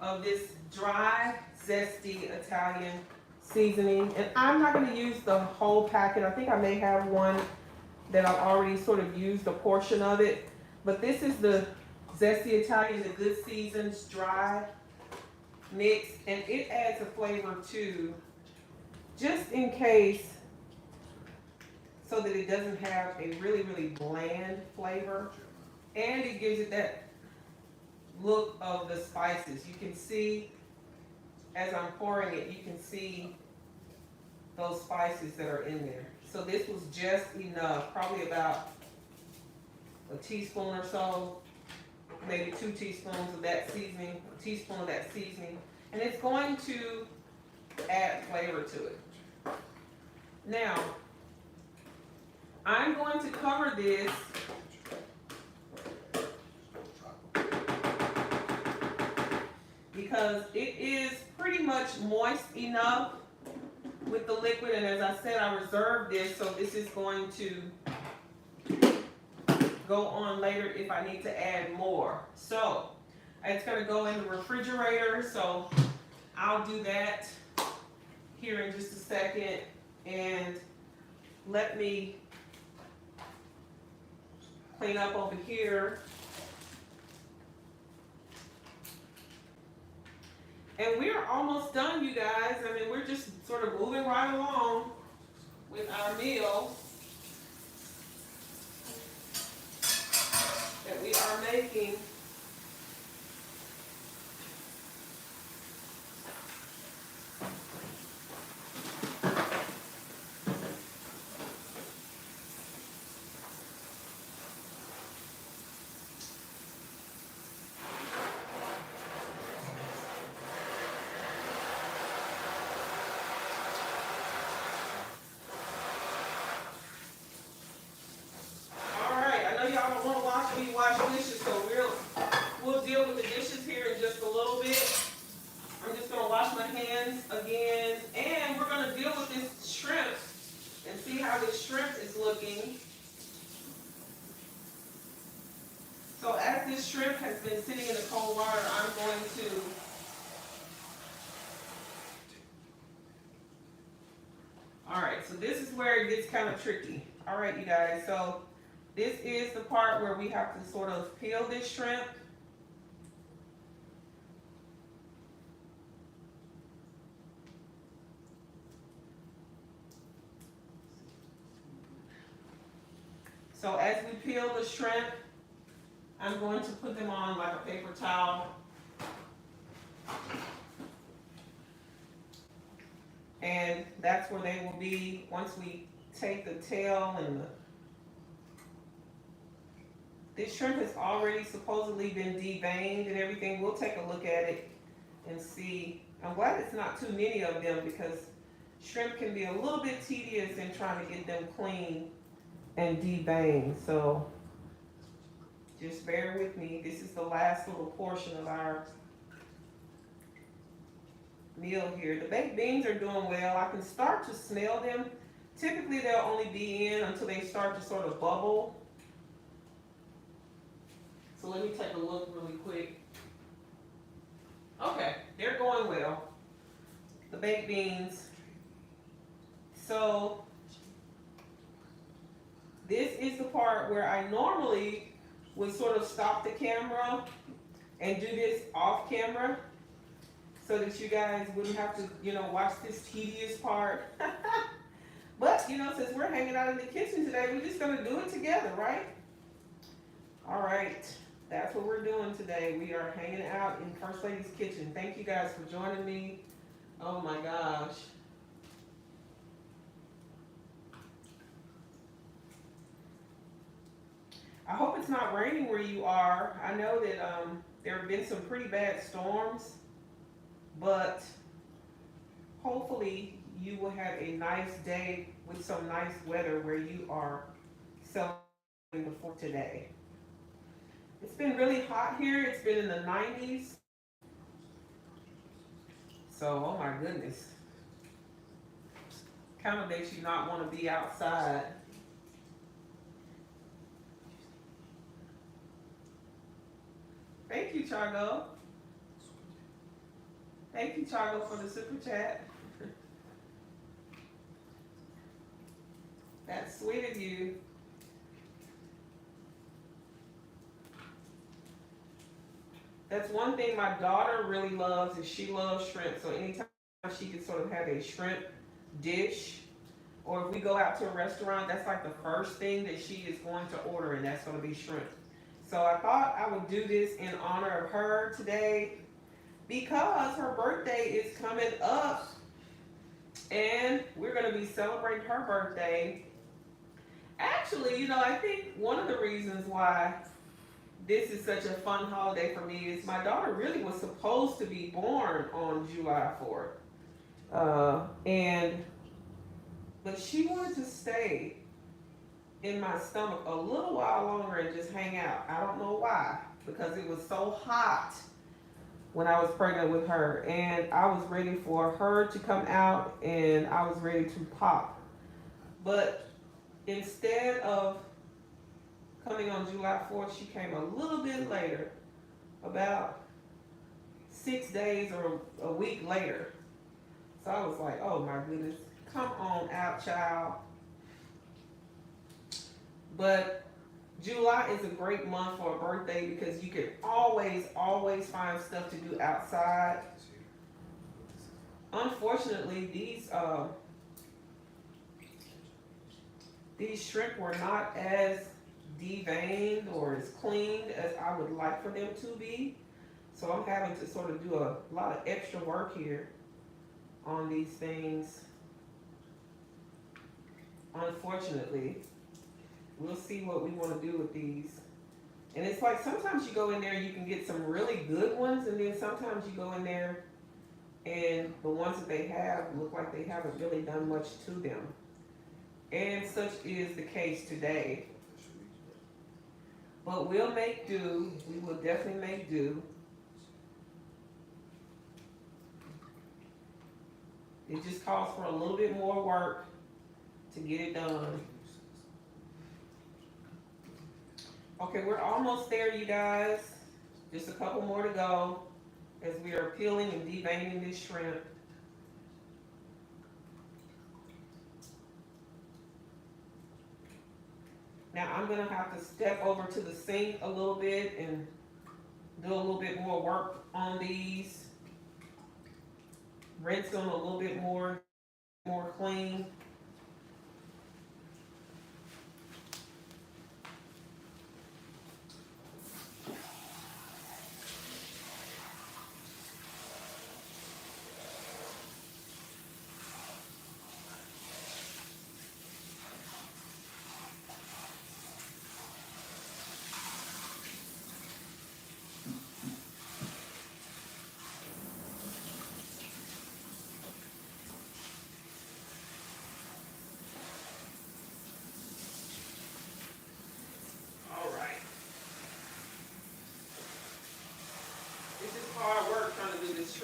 of this dry, zesty Italian seasoning. And I'm not going to use the whole packet. I think I may have one that I've already sort of used a portion of it. But this is the zesty Italian, the Good Seasons dry mix. And it adds a flavor too, just in case, so that it doesn't have a really, really bland flavor. And it gives it that look of the spices. You can see, as I'm pouring it, you can see those spices that are in there. So this was just enough, probably about a teaspoon or so, maybe 2 teaspoons of that seasoning, a teaspoon of that seasoning. And it's going to add flavor to it. Now, I'm going to cover this because it is pretty much moist enough with the liquid, and as I said, I reserved this, so this is going to go on later if I need to add more. So it's going to go in the refrigerator, so I'll do that here in just a second. And let me clean up over here. And we're almost done, you guys. I mean, we're just sort of moving right along with our meal that we are making. Wash dishes, so we'll deal with the dishes here in just a little bit. I'm just gonna wash my hands again, and we're gonna deal with this shrimp and see how this shrimp is looking. So as this shrimp has been sitting in the cold water, I'm going to alright, so this is where it gets kind of tricky. Alright, you guys, so this is the part where we have to sort of peel this shrimp. So as we peel the shrimp, I'm going to put them on like a paper towel. And that's where they will be once we take the tail and this shrimp has already supposedly been deveined and everything. We'll take a look at it and see. I'm glad it's not too many of them because shrimp can be a little bit tedious in trying to get them clean and deveined. So just bear with me. This is the last little portion of our meal here. The baked beans are doing well. I can start to smell them. Typically they'll only be in until they start to sort of bubble. So let me take a look really quick. Okay, they're going well. The baked beans. So this is the part where I normally would sort of stop the camera and do this off camera so that you guys wouldn't have to, watch this tedious part. But, since we're hanging out in the kitchen today, we're just gonna do it together, right? All right, that's what we're doing today. We are hanging out in First Lady's kitchen. Thank you guys for joining me. Oh my gosh. I hope it's not raining where you are. I know that there have been some pretty bad storms, but hopefully you will have a nice day with some nice weather where you are celebrating the 4th today. It's been really hot here. It's been in the 90s. So, oh my goodness. Kind of makes you not want to be outside. Thank you, Chargo. Thank you, Chargo, for the super chat. That's sweet of you. That's one thing my daughter really loves is she loves shrimp. So anytime she can sort of have a shrimp dish, or if we go out to a restaurant, that's like the first thing that she is going to order, and that's going to be shrimp. So I thought I would do this in honor of her today because her birthday is coming up and we're going to be celebrating her birthday. Actually, I think one of the reasons why this is such a fun holiday for me is my daughter really was supposed to be born on July 4th. But she wanted to stay in my stomach a little while longer and just hang out. I don't know why, because it was so hot when I was pregnant with her, and I was ready for her to come out and I was ready to pop. But instead of coming on July 4th, she came a little bit later, about 6 days or a week later. So I was like, oh my goodness, come on out, child. But July is a great month for a birthday because you can always find stuff to do outside. Unfortunately, these shrimp were not as deveined or as cleaned as I would like for them to be. So I'm having to sort of do a lot of extra work here on these things. Unfortunately. We'll see what we want to do with these. And it's like sometimes you go in there and you can get some really good ones, and then sometimes you go in there and the ones that they have look like they haven't really done much to them. And such is the case today. But we'll make do. We will definitely make do. It just calls for a little bit more work to get it done. Okay, we're almost there, you guys. Just a couple more to go as we are peeling and deveining this shrimp. Now I'm gonna have to step over to the sink a little bit and do a little bit more work on these. Rinse them a little bit more clean.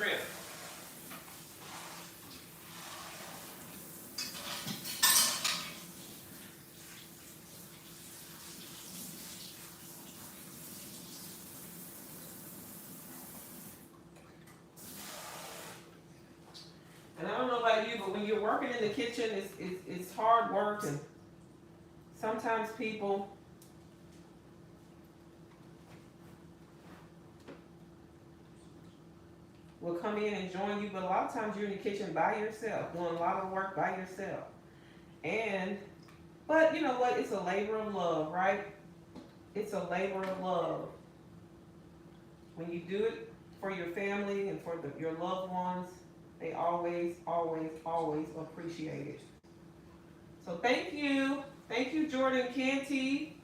shrimp. And I don't know about you, but when you're working in the kitchen, it's hard work, and sometimes people will come in and join you, but a lot of times you're in the kitchen by yourself, doing a lot of work by yourself. But you know what? It's a labor of love, right? It's a labor of love. When you do it for your family and for your loved ones, they always, always, always appreciate it. So thank you. Thank you, Jordan Canty.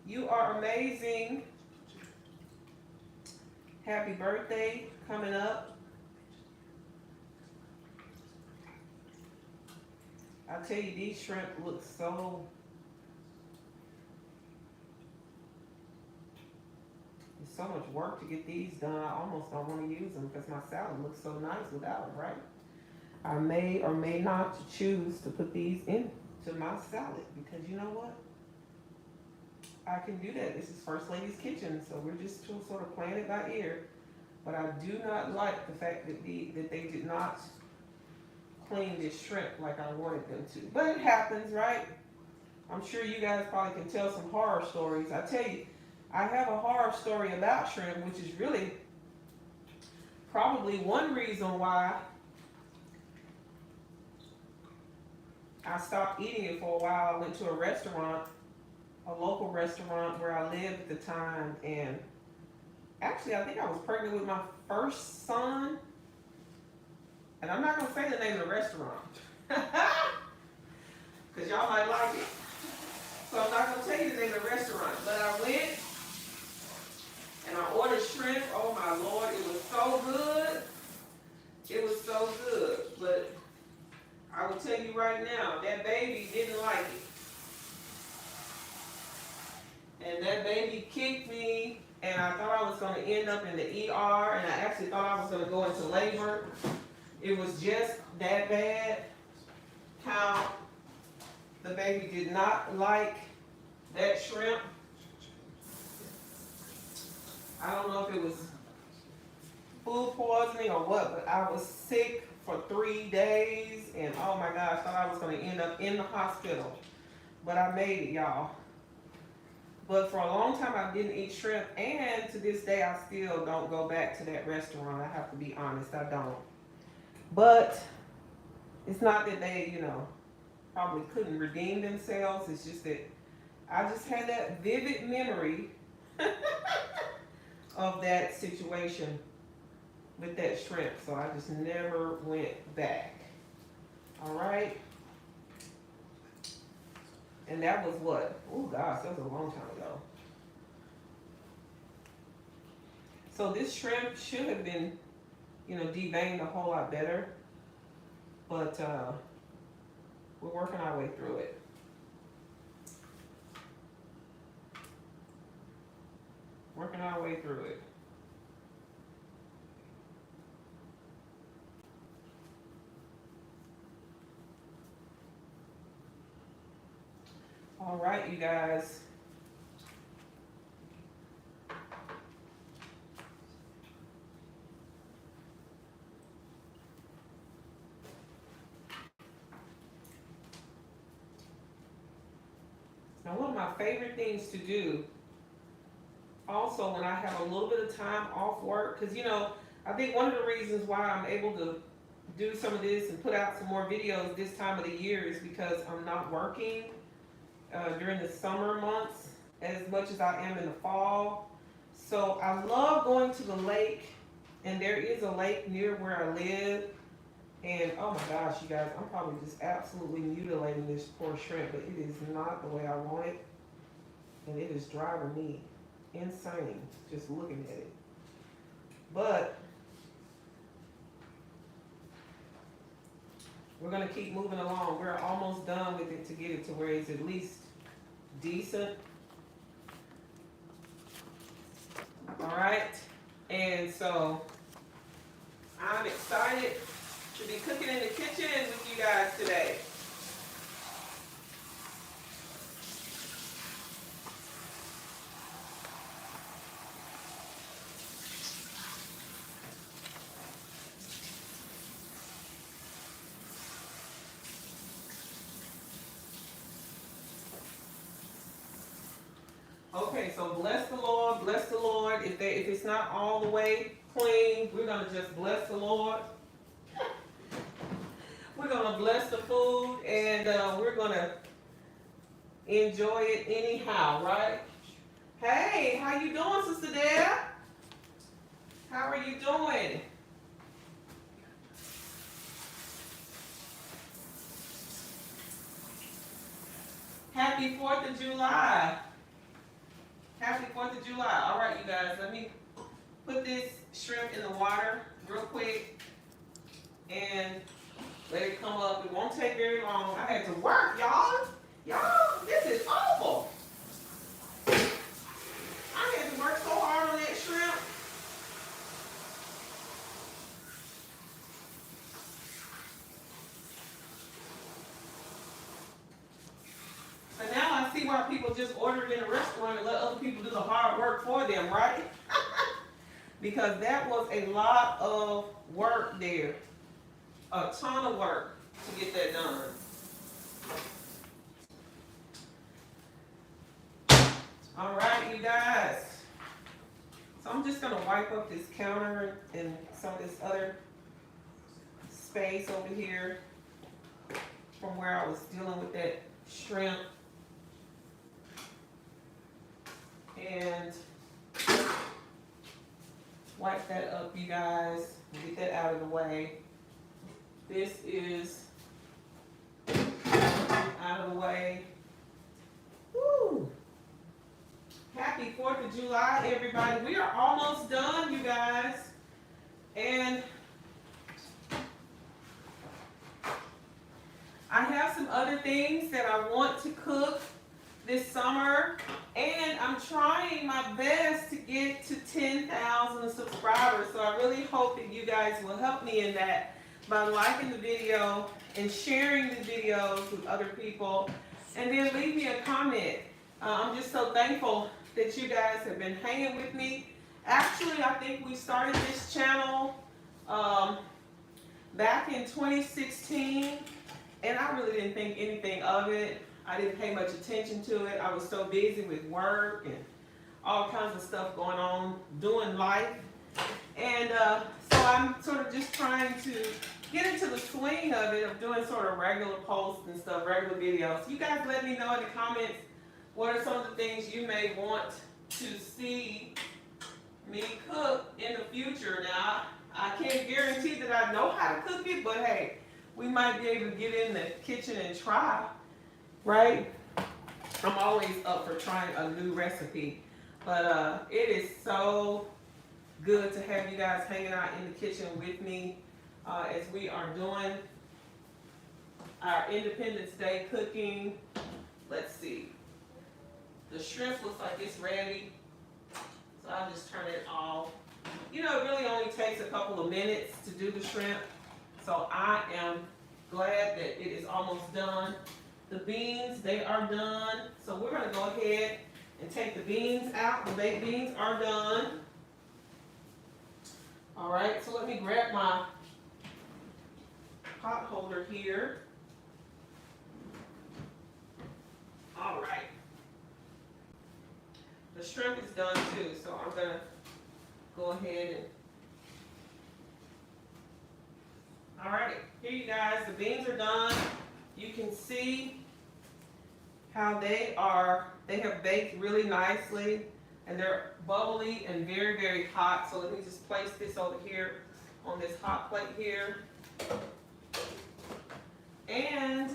You are amazing. Happy birthday coming up. I tell you, these shrimp look so, it's so much work to get these done. I almost don't want to use them because my salad looks so nice without them, right? I may or may not choose to put these into my salad because you know what? I can do that. This is First Lady's Kitchen, so we're just sort of playing it by ear. But I do not like the fact that they did not clean this shrimp like I wanted them to. But it happens, right? I'm sure you guys probably can tell some horror stories. I tell you, I have a horror story about shrimp, which is really probably one reason why I stopped eating it for a while. I went to a restaurant, a local restaurant where I lived at the time, and actually I think I was pregnant with my first son, and I'm not going to say the name of the restaurant because y'all might like it, so I'm not going to tell you the name of the restaurant, but I went and I ordered shrimp. Oh my Lord, it was so good. It was so good, but I will tell you right now, that baby didn't like it. And that baby kicked me, and I thought I was going to end up in the ER, and I actually thought I was going to go into labor. It was just that bad how the baby did not like that shrimp. I don't know if it was food poisoning or what, but I was sick for 3 days, and oh my gosh, I thought I was going to end up in the hospital. But I made it, y'all. But for a long time, I didn't eat shrimp, and to this day, I still don't go back to that restaurant. I have to be honest, I don't. But it's not that they, probably couldn't redeem themselves. It's just that I just had that vivid memory of that situation with that shrimp, so I just never went back. All right. And that was what? Oh gosh, that was a long time ago. So this shrimp should have been, deveined a whole lot better, but we're working our way through it. Working our way through it. All right, you guys. Now, one of my favorite things to do, also when I have a little bit of time off work, because, I think one of the reasons why I'm able to do some of this and put out some more videos this time of the year is because I'm not working during the summer months as much as I am in the fall. So I love going to the lake, and there is a lake near where I live. And oh my gosh, you guys, I'm probably just absolutely mutilating this poor shrimp, but it is not the way I want it. And it is driving me insane just looking at it. But we're gonna keep moving along. We're almost done with it to get it to where it's at least decent. All right, and so Okay, so bless the Lord, bless the Lord. If it's not all the way clean, we're gonna just bless the Lord. We're gonna bless the food, and we're gonna enjoy it anyhow, right? Hey, how you doing, Sister Deb? How are you doing? Happy 4th of July. Happy 4th of July. All right, you guys, let me put this shrimp in the water real quick and let it come up. It won't take very long. I had to work, y'all. Y'all, this is awful. I had to work so hard on that shrimp. And now I see why people just order it in a restaurant and let other people do the hard work for them, right? Because that was a lot of work there. A ton of work to get that done. All right, you guys. So I'm just gonna wipe up this counter and some of this other space over here from where I was dealing with that shrimp. And wipe that up, you guys. Get that out of the way. This is out of the way. Woo! Happy 4th of July, everybody. We are almost done, you guys. And I have some other things that I want to cook this summer. And I'm trying my best to get to 10,000 subscribers. So I really hope that you guys will help me in that by liking the video and sharing the videos with other people. And then leave me a comment. I'm just so thankful that you guys have been hanging with me. Actually, I think we started this channel back in 2016. And I really didn't think anything of it. I didn't pay much attention to it. I was so busy with work and all kinds of stuff going on, doing life. And so I'm sort of just trying to get into the swing of it, of doing sort of regular posts and stuff, regular videos. You guys let me know in the comments what are some of the things you may want to see me cook in the future. Now, I can't guarantee that I know how to cook it, but hey, we might be able to get in the kitchen and try. Right? I'm always up for trying a new recipe. But it is so good to have you guys hanging out in the kitchen with me as we are doing our Independence Day cooking. Let's see. The shrimp looks like it's ready. So I'll just turn it off. You know, it really only takes a couple of minutes to do the shrimp. So I am glad that it is almost done. The beans, they are done. So we're gonna go ahead and take the beans out. The baked beans are done. All right, so let me grab my pot holder here. All right. The shrimp is done too, so I'm gonna go ahead and, all right, here you guys, the beans are done. You can see how they have baked really nicely, and they're bubbly and very, very hot. So let me just place this over here on this hot plate here. And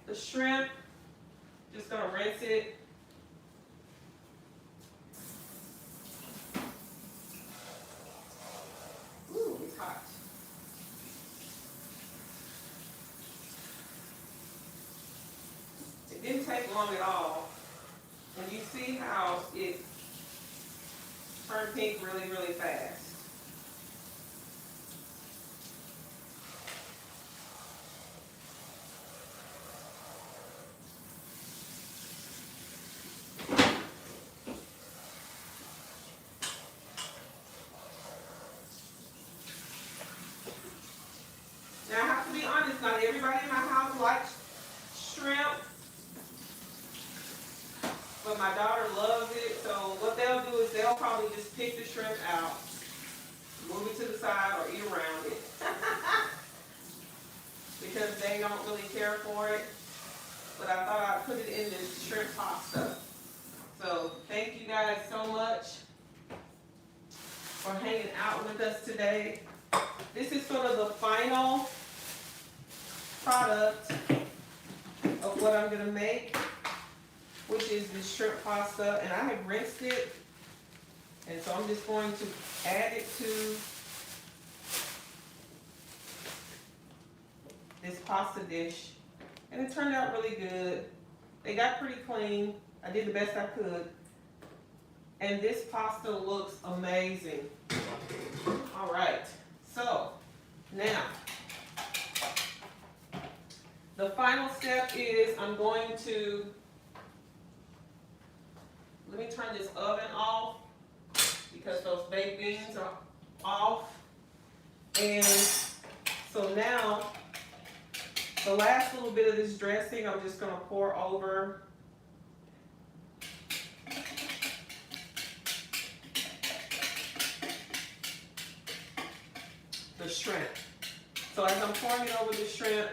the shrimp, just gonna rinse it. Ooh, it's hot. It didn't take long at all. And you see how it turned pink really, really fast. Now I have to be honest, not everybody in my house likes shrimp, but my daughter loves gonna probably just pick the shrimp out, move it to the side, or eat around it. Because they don't really care for it. But I thought I'd put it in this shrimp pasta. So thank you guys so much for hanging out with us today. This is sort of the final product of what I'm gonna make, which is this shrimp pasta, and I have rinsed it, and so I'm just going to add it to this pasta dish, and it turned out really good. They got pretty clean. I did the best I could, and this pasta looks amazing. All right, so now the final step is I'm going to, let me turn this oven off because those baked beans are off. And so now the last little bit of this dressing I'm just gonna pour over the shrimp. So as I'm pouring it over the shrimp,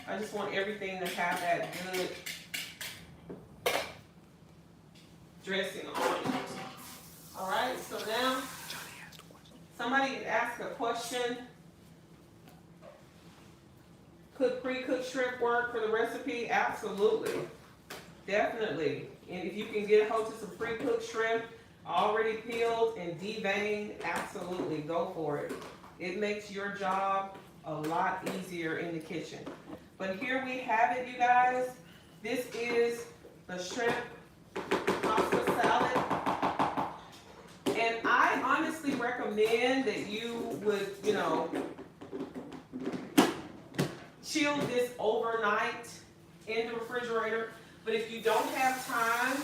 I just want everything to have that good dressing on it. All right, so now somebody had asked a question. Could pre-cooked shrimp work for the recipe? Absolutely, definitely. And if you can get a hold of some pre-cooked shrimp, already peeled and deveined, absolutely, go for it. It makes your job a lot easier in the kitchen. But here we have it, you guys. This is the shrimp pasta salad. And I honestly recommend that you would, chill this overnight in the refrigerator. But if you don't have time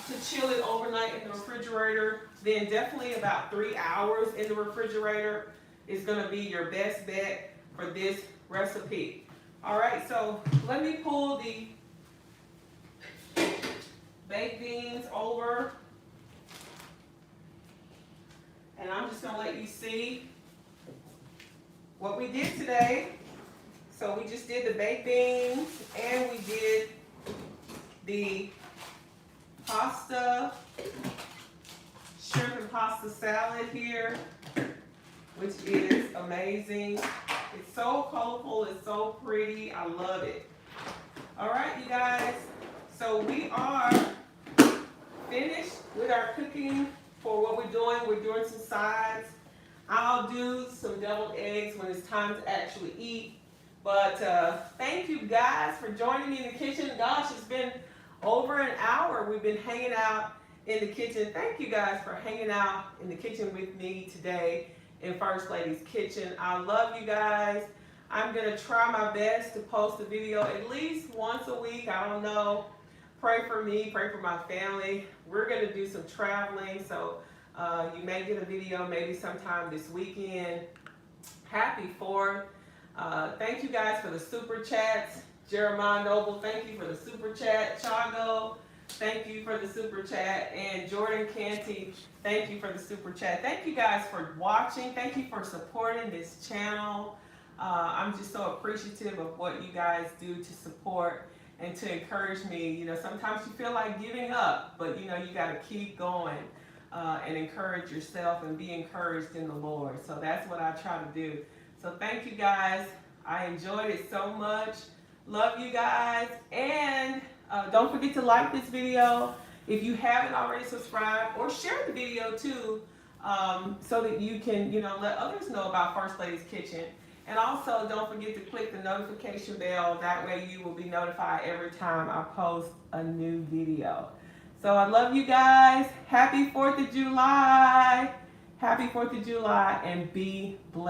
to chill it overnight in the refrigerator, then definitely about 3 hours in the refrigerator is gonna be your best bet for this recipe. All right, so let me pull the baked beans over, and I'm just gonna let you see what we did today. So we just did the baked beans, and we did the pasta, shrimp and pasta salad here, which is amazing. It's so colorful, it's so pretty, I love it. All right, you guys, so we are finished with our cooking for what we're doing. We're doing some sides. I'll do some deviled eggs when it's time to actually eat. But thank you guys for joining me in the kitchen. Gosh, it's been over an hour. We've been hanging out in the kitchen. Thank you guys for hanging out in the kitchen with me today in First Lady's Kitchen. I love you guys. I'm gonna try my best to post a video at least once a week. I don't know. Pray for me, pray for my family. We're gonna do some traveling, so you may get a video maybe sometime this weekend. Happy 4th. Thank you guys for the super chats. Jeremiah Noble, thank you for the super chat. Chago, thank you for the super chat. And Jordan Canty, thank you for the super chat. Thank you guys for watching. Thank you for supporting this channel. I'm just so appreciative of what you guys do to support and to encourage me. Sometimes you feel like giving up, but you got to keep going and encourage yourself and be encouraged in the Lord. So that's what I try to do. So thank you guys. I enjoyed it so much. Love you guys. And don't forget to like this video. If you haven't already subscribed, or share the video too, so that you can, let others know about First Lady's Kitchen. And also don't forget to click the notification bell. That way you will be notified every time I post a new video. So I love you guys. Happy 4th of July. Happy 4th of July, and be blessed.